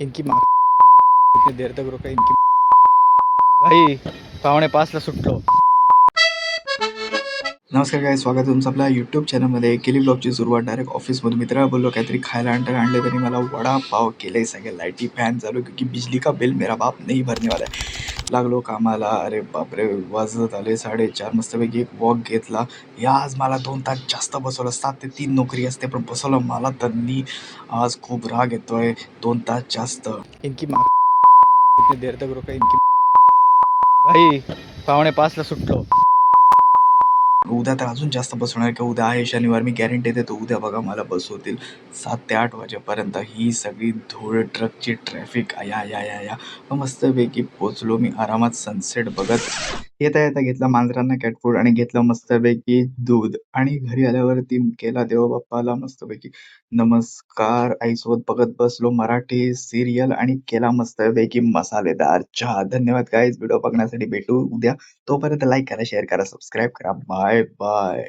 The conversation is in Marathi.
इनकी माँ इतनी देर तक रुका इनकी भाई 4:45ला सुटलो. नमस्कार काय स्वागत आहे तुमचं आपल्या यूट्यूब चॅनलमध्ये. केली ब्लॉगची सुरुवात डायरेक्ट ऑफिसमधून. मित्राला बोललो काहीतरी खायला आणलं तरी मला वडापाव केले. सगळे लाईटी फॅन चालू क्योंकि बिजली का बिल मेरा बाप नहीं भरने वाला है. लागलो कामाला. अरे बापरे, वाजत आले 4:30. मस्तपैकी एक वॉक घेतला. या आज मला 2 तास जास्त बसवलं. 7 ते 3 नोकरी असते पण बसवलं मला त्यांनी. आज खूप राग येतोय. 2 तास जास्त. इनकी माँ इतनी देर तक रुका इनकी भाई 4:45ला सुटलो. उद्या तर अजून जास्त बसवणार की उद्या आहे शनिवार. मी गॅरंटी देतो उद्या बघा मला बसवतील 7 ते 8 वाजेपर्यंत. ही सगळी धूळ, ट्रकची ट्रॅफिक, या या या या मग मस्तपैकी पोचलो मी आरामात सनसेट बघत. येता येता घेतला मांजरांना कॅट फूड आणि घेतलं मस्तपैकी दूध आणि घरी आल्यावरती केला देवबाप्पाला मस्तपैकी नमस्कार. आईसोबत बघत बसलो मराठी सिरियल आणि केला मस्तपैकी मसालेदार चहा. धन्यवाद गाईज व्हिडिओ बघण्यासाठी. भेटू उद्या. तोपर्यंत लाईक करा, शेअर करा, सबस्क्राईब करा. Bye bye.